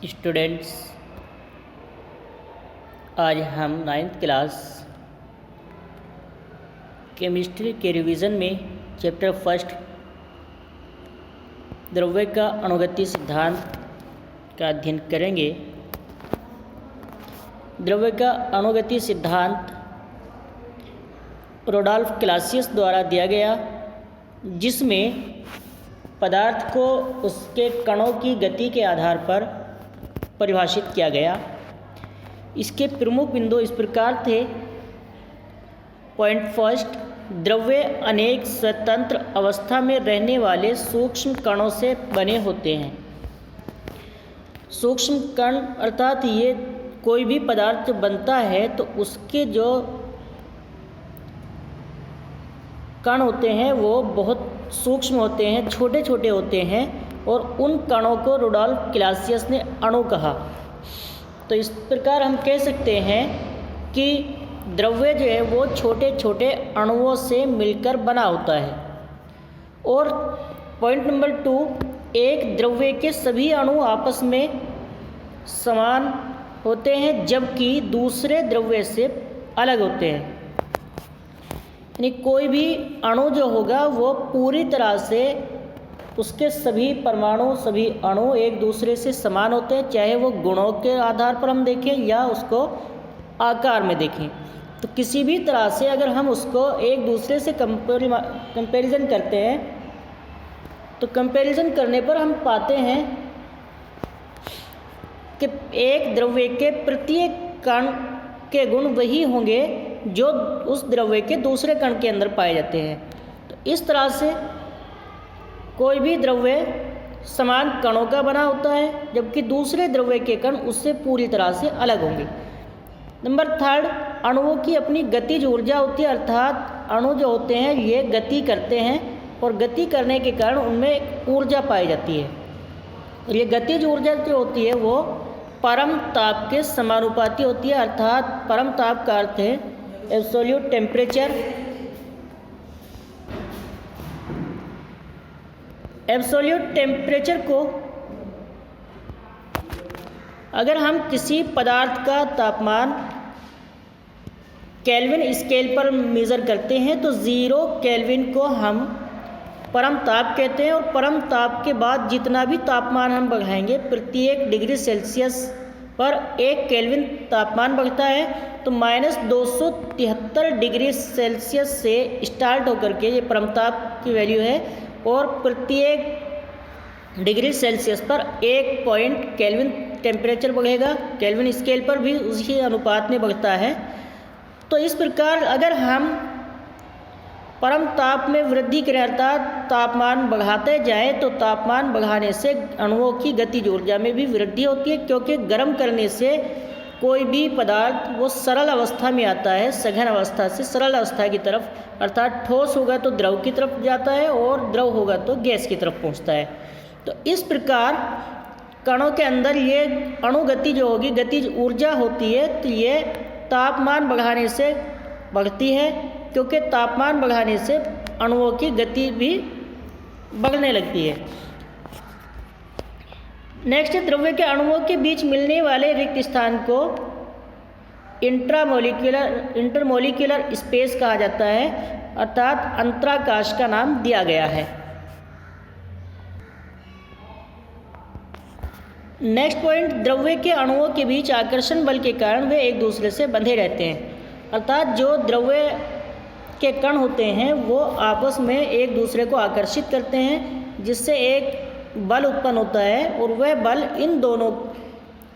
Students, आज हम 9th class chemistry के रिवीजन में चैप्टर फर्स्ट द्रव्य का अणुगति सिद्धांत का अध्ययन करेंगे। द्रव्य का अणुगति सिद्धांत रोडोल्फ क्लासियस द्वारा दिया गया, जिसमें पदार्थ को उसके कणों की गति के आधार पर परिभाषित किया गया। इसके प्रमुख बिंदु इस प्रकार थे। पॉइंट फर्स्ट, द्रव्य अनेक स्वतंत्र अवस्था में रहने वाले सूक्ष्म कणों से बने होते हैं। सूक्ष्म कण अर्थात ये कोई भी पदार्थ बनता है तो उसके जो कण होते हैं वो बहुत सूक्ष्म होते हैं, छोटे छोटे होते हैं, और उन कणों को रोडोल्फ क्लासियस ने अणु कहा। तो इस प्रकार हम कह सकते हैं कि द्रव्य जो है वो छोटे छोटे अणुओं से मिलकर बना होता है। और पॉइंट नंबर 2, एक द्रव्य के सभी अणु आपस में समान होते हैं जबकि दूसरे द्रव्य से अलग होते हैं। यानी कोई भी अणु जो होगा वो पूरी तरह से उसके सभी परमाणु, सभी अणु एक दूसरे से समान होते हैं, चाहे वो गुणों के आधार पर हम देखें या उसको आकार में देखें। तो किसी भी तरह से अगर हम उसको एक दूसरे से कंपैरिजन करते हैं तो कंपैरिजन करने पर हम पाते हैं कि एक द्रव्य के प्रत्येक कण के गुण वही होंगे जो उस द्रव्य के दूसरे कण के अंदर पाए जाते हैं। तो इस तरह से कोई भी द्रव्य समान कणों का बना होता है जबकि दूसरे द्रव्य के कण उससे पूरी तरह से अलग होंगे। नंबर 3, अणुओं की अपनी गतिज ऊर्जा होती है, अर्थात अणु जो होते हैं ये गति करते हैं और गति करने के कारण उनमें ऊर्जा पाई जाती है। और ये गतिज ऊर्जा जो होती है वो परम ताप के समानुपाती होती है, अर्थात परम ताप का अर्थ है एब्सोल्यूट टेम्परेचर। एब्सोल्यूट टेम्परेचर को अगर हम किसी पदार्थ का तापमान केल्विन स्केल पर मेज़र करते हैं तो 0 केल्विन को हम परम ताप कहते हैं। और परम ताप के बाद जितना भी तापमान हम बढ़ाएंगे, प्रत्येक डिग्री सेल्सियस पर 1 केल्विन तापमान बढ़ता है, तो -273 डिग्री सेल्सियस से स्टार्ट होकर के ये परम ताप की वैल्यू है, और प्रत्येक डिग्री सेल्सियस पर 1 पॉइंट केल्विन टेम्परेचर बढ़ेगा। केल्विन स्केल पर भी उसी अनुपात में बढ़ता है। तो इस प्रकार अगर हम परम ताप में वृद्धि करें अर्थात तापमान बढ़ाते जाएं तो तापमान बढ़ाने से अणुओं की गतिज ऊर्जा में भी वृद्धि होती है, क्योंकि गर्म करने से कोई भी पदार्थ वो सरल अवस्था में आता है, सघन अवस्था से सरल अवस्था की तरफ, अर्थात ठोस होगा तो द्रव की तरफ जाता है और द्रव होगा तो गैस की तरफ पहुंचता है। तो इस प्रकार कणों के अंदर ये अणुगति जो होगी, गतिज ऊर्जा होती है, तो ये तापमान बढ़ाने से बढ़ती है, क्योंकि तापमान बढ़ाने से अणुओं की गति भी बढ़ने लगती है। नेक्स्ट, द्रव्य के अणुओं के बीच मिलने वाले रिक्त स्थान को इंटरमोलिक्यूलर स्पेस कहा जाता है, अर्थात अंतराकाश का नाम दिया गया है। नेक्स्ट पॉइंट, द्रव्य के अणुओं के बीच आकर्षण बल के कारण वे एक दूसरे से बंधे रहते हैं, अर्थात जो द्रव्य के कण होते हैं वो आपस में एक दूसरे को आकर्षित करते हैं, जिससे एक बल उत्पन्न होता है, और वह बल इन दोनों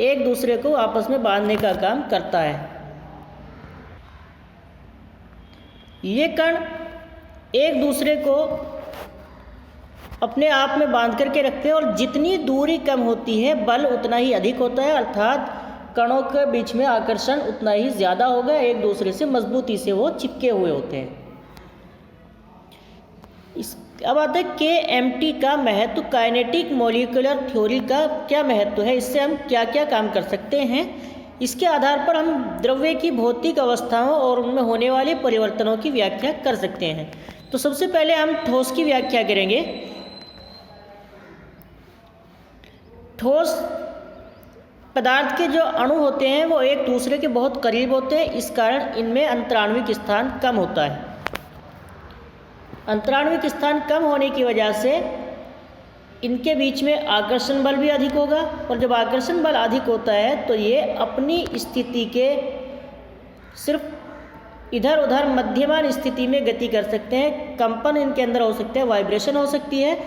एक दूसरे को आपस में बांधने का काम करता है। ये कण एक दूसरे को अपने आप में बांध करके रखते हैं, और जितनी दूरी कम होती है बल उतना ही अधिक होता है, अर्थात कणों के बीच में आकर्षण उतना ही ज़्यादा होगा, एक दूसरे से मजबूती से वो चिपके हुए होते हैं। अब आता है KMT का महत्व, काइनेटिक मॉलिक्यूलर थ्योरी का क्या महत्व है, इससे हम क्या क्या काम कर सकते हैं। इसके आधार पर हम द्रव्य की भौतिक अवस्थाओं और उनमें होने वाले परिवर्तनों की व्याख्या कर सकते हैं। तो सबसे पहले हम ठोस की व्याख्या करेंगे। ठोस पदार्थ के जो अणु होते हैं वो एक दूसरे के बहुत करीब होते हैं, इस कारण इनमें अंतराण्विक स्थान कम होता है। अंतराण्विक स्थान कम होने की वजह से इनके बीच में आकर्षण बल भी अधिक होगा, और जब आकर्षण बल अधिक होता है तो ये अपनी स्थिति के सिर्फ इधर उधर मध्यमान स्थिति में गति कर सकते हैं। कंपन इनके अंदर हो सकते हैं, वाइब्रेशन हो सकती है,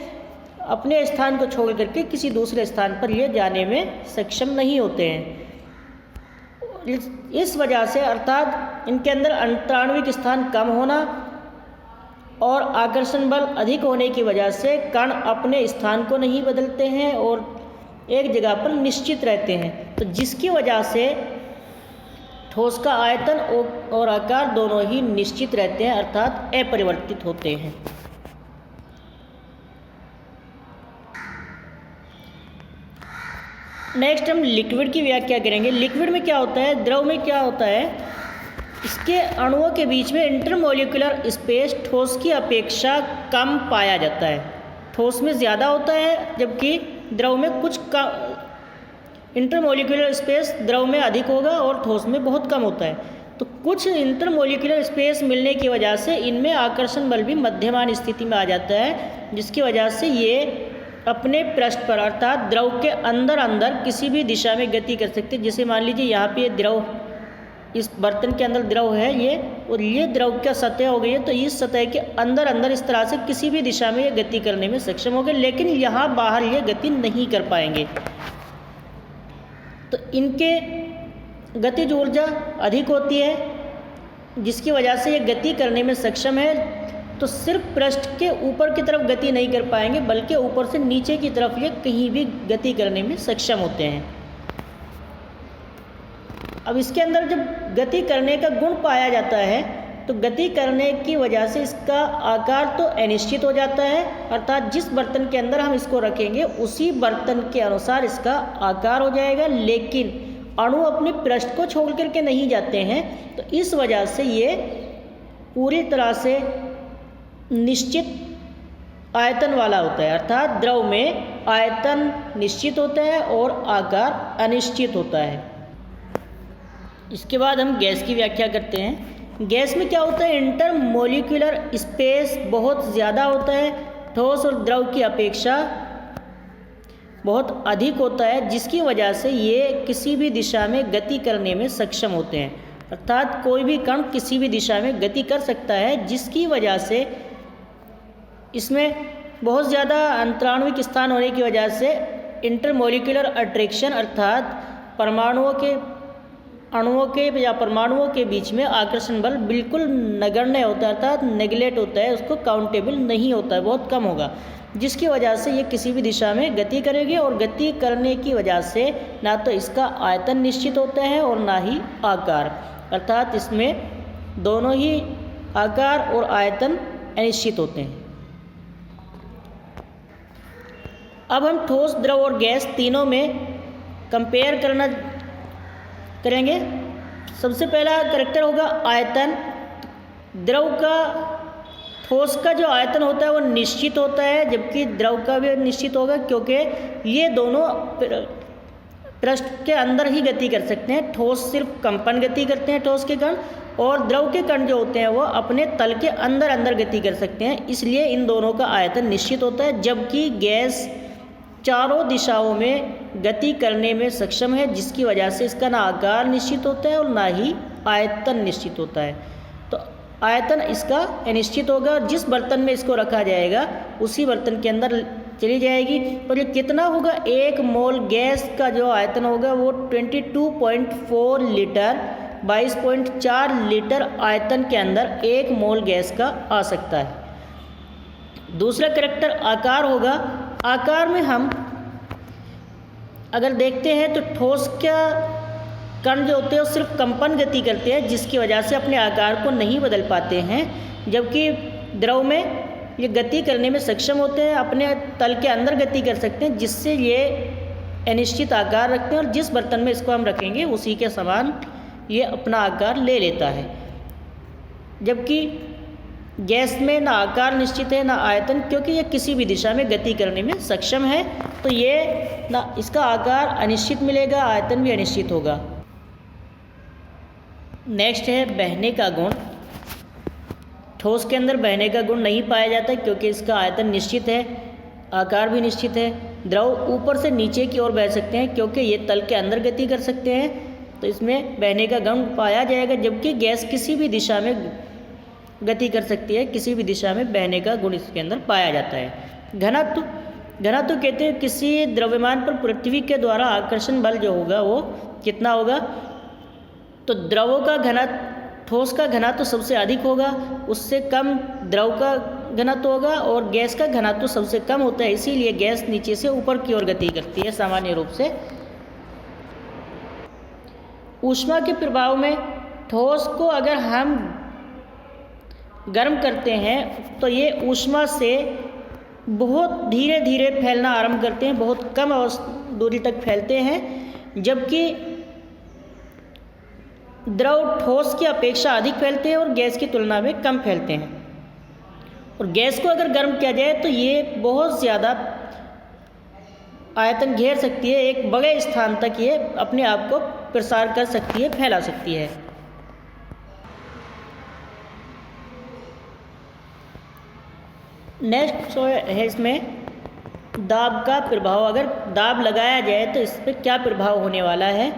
अपने स्थान को छोड़ करके किसी दूसरे स्थान पर ये जाने में सक्षम नहीं होते हैं। इस वजह से अर्थात इनके अंदर अंतराण्विक स्थान कम होना और आकर्षण बल अधिक होने की वजह से कण अपने स्थान को नहीं बदलते हैं और एक जगह पर निश्चित रहते हैं, तो जिसकी वजह से ठोस का आयतन और आकार दोनों ही निश्चित रहते हैं, अर्थात अपरिवर्तित होते हैं। नेक्स्ट हम लिक्विड की व्याख्या करेंगे। लिक्विड में क्या होता है, द्रव में क्या होता है, इसके अणुओं के बीच में इंटरमोलिकुलर स्पेस ठोस की अपेक्षा कम पाया जाता है। ठोस में ज़्यादा होता है जबकि द्रव में कुछ कम, इंटरमोलिकुलर स्पेस द्रव में अधिक होगा और ठोस में बहुत कम होता है। तो कुछ इंटरमोलिकुलर स्पेस मिलने की वजह से इनमें आकर्षण बल भी मध्यमान स्थिति में आ जाता है, जिसकी वजह से ये अपने पृष्ठ पर अर्थात द्रव के अंदर अंदर किसी भी दिशा में गति कर सकते हैं। जैसे मान लीजिए यहाँ पे द्रव, इस बर्तन के अंदर द्रव है ये, और ये द्रव का सतह हो गई है, तो इस सतह के अंदर अंदर इस तरह से किसी भी दिशा में ये गति करने में सक्षम होंगे, लेकिन यहाँ बाहर ये गति नहीं कर पाएंगे। तो इनके गतिज ऊर्जा अधिक होती है, जिसकी वजह से ये गति करने में सक्षम है। तो सिर्फ पृष्ठ के ऊपर की तरफ गति नहीं कर पाएंगे, बल्कि ऊपर से नीचे की तरफ ये कहीं भी गति करने में सक्षम होते हैं। अब इसके अंदर जब गति करने का गुण पाया जाता है तो गति करने की वजह से इसका आकार तो अनिश्चित हो जाता है, अर्थात जिस बर्तन के अंदर हम इसको रखेंगे उसी बर्तन के अनुसार इसका आकार हो जाएगा, लेकिन अणु अपने पृष्ठ को छोड़ करके नहीं जाते हैं। तो इस वजह से ये पूरी तरह से निश्चित आयतन वाला होता है, अर्थात द्रव में आयतन निश्चित होता है और आकार अनिश्चित होता है। इसके बाद हम गैस की व्याख्या करते हैं। गैस में क्या होता है, इंटरमोलिकुलर स्पेस बहुत ज़्यादा होता है, ठोस और द्रव की अपेक्षा बहुत अधिक होता है, जिसकी वजह से ये किसी भी दिशा में गति करने में सक्षम होते हैं, अर्थात कोई भी कण किसी भी दिशा में गति कर सकता है, जिसकी वजह से इसमें बहुत ज़्यादा अंतराण्विक स्थान होने की वजह से इंटरमोलिकुलर अट्रैक्शन अर्थात अणुओं के या परमाणुओं के बीच में आकर्षण बल बिल्कुल नगण्य होता है, अर्थात नेगलेक्ट होता है, उसको काउंटेबल नहीं होता है, बहुत कम होगा, जिसकी वजह से ये किसी भी दिशा में गति करेगी। और गति करने की वजह से ना तो इसका आयतन निश्चित होता है और ना ही आकार, अर्थात इसमें दोनों ही आकार और आयतन अनिश्चित होते हैं। अब हम ठोस, द्रव और गैस तीनों में कंपेयर करेंगे। सबसे पहला करैक्टर होगा आयतन। द्रव का, ठोस का जो आयतन होता है वो निश्चित होता है, जबकि द्रव का भी निश्चित होगा, क्योंकि ये दोनों पृष्ठ के अंदर ही गति कर सकते हैं। ठोस सिर्फ कंपन गति करते हैं ठोस के कण, और द्रव के कण जो होते हैं वो अपने तल के अंदर अंदर गति कर सकते हैं, इसलिए इन दोनों का आयतन निश्चित होता है। जबकि गैस चारों दिशाओं में गति करने में सक्षम है, जिसकी वजह से इसका ना आकार निश्चित होता है और ना ही आयतन निश्चित होता है। तो आयतन इसका अनिश्चित होगा, और जिस बर्तन में इसको रखा जाएगा उसी बर्तन के अंदर चली जाएगी। और ये कितना होगा, 1 मोल गैस का जो आयतन होगा वो 22.4 लीटर 22.4 लीटर आयतन के अंदर 1 मोल गैस का आ सकता है। दूसरा करैक्टर आकार होगा। आकार में हम अगर देखते हैं तो ठोस का कण जो होते हैं वो सिर्फ कंपन गति करते हैं, जिसकी वजह से अपने आकार को नहीं बदल पाते हैं, जबकि द्रव में ये गति करने में सक्षम होते हैं, अपने तल के अंदर गति कर सकते हैं, जिससे ये अनिश्चित आकार रखते हैं, और जिस बर्तन में इसको हम रखेंगे उसी के समान ये अपना आकार ले लेता है। जबकि गैस में ना आकार निश्चित है ना आयतन, क्योंकि ये किसी भी दिशा में गति करने में सक्षम है। तो ये ना इसका आकार अनिश्चित मिलेगा, आयतन भी अनिश्चित होगा। नेक्स्ट है बहने का गुण। ठोस के अंदर बहने का गुण नहीं पाया जाता क्योंकि इसका आयतन निश्चित है, आकार भी निश्चित है। द्रव ऊपर से नीचे की ओर बह सकते हैं क्योंकि ये तल के अंदर गति कर सकते हैं, तो इसमें बहने का गुण पाया जाएगा। जबकि गैस किसी भी दिशा में गति कर सकती है, किसी भी दिशा में बहने का गुण इसके अंदर पाया जाता है। घनत्व कहते हैं किसी द्रव्यमान पर पृथ्वी के द्वारा आकर्षण बल जो होगा वो कितना होगा। तो द्रवों का घनत्व, ठोस का घनत्व सबसे अधिक होगा, उससे कम द्रव का घनत्व होगा, और गैस का घनत्व सबसे कम होता है। इसीलिए गैस नीचे से ऊपर की ओर गति करती है सामान्य रूप से। ऊष्मा के प्रभाव में ठोस को अगर हम गर्म करते हैं तो ये ऊष्मा से बहुत धीरे धीरे फैलना आरंभ करते हैं, बहुत कम दूरी तक फैलते हैं। जबकि द्रव ठोस की अपेक्षा अधिक फैलते हैं और गैस की तुलना में कम फैलते हैं। और गैस को अगर गर्म किया जाए तो ये बहुत ज़्यादा आयतन घेर सकती है, एक बड़े स्थान तक ये अपने आप को प्रसार कर सकती है, फैला सकती है। नेक्स्ट है इसमें दाब का प्रभाव। अगर दाब लगाया जाए तो इस पर क्या प्रभाव होने वाला है।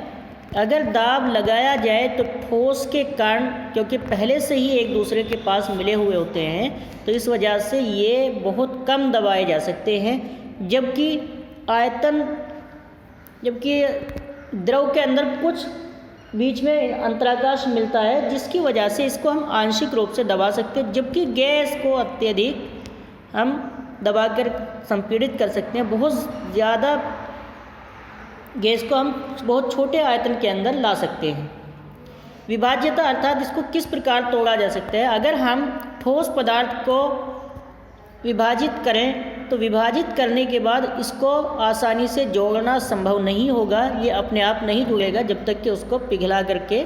अगर दाब लगाया जाए तो ठोस के कण, क्योंकि पहले से ही एक दूसरे के पास मिले हुए होते हैं, तो इस वजह से ये बहुत कम दबाए जा सकते हैं। जबकि द्रव के अंदर कुछ बीच में अंतराकाश मिलता है, जिसकी वजह से इसको हम आंशिक रूप से दबा सकते हैं। जबकि गैस को अत्यधिक हम दबाकर संपीड़ित कर सकते हैं। बहुत ज़्यादा गैस को हम बहुत छोटे आयतन के अंदर ला सकते हैं। विभाज्यता अर्थात इसको किस प्रकार तोड़ा जा सकता है। अगर हम ठोस पदार्थ को विभाजित करें तो विभाजित करने के बाद इसको आसानी से जोड़ना संभव नहीं होगा, ये अपने आप नहीं जुड़ेगा जब तक कि उसको पिघला करके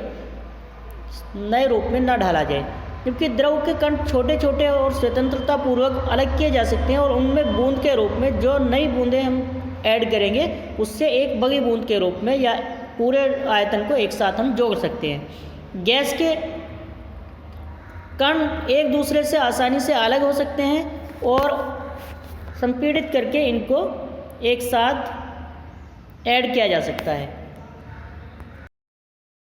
नए रूप में न ढाला जाए। जबकि द्रव के कण छोटे छोटे और स्वतंत्रता पूर्वक अलग किए जा सकते हैं और उनमें बूंद के रूप में जो नई बूंदें हम ऐड करेंगे उससे एक बड़ी बूंद के रूप में या पूरे आयतन को एक साथ हम जोड़ सकते हैं। गैस के कण एक दूसरे से आसानी से अलग हो सकते हैं और संपीड़ित करके इनको एक साथ ऐड किया जा सकता है।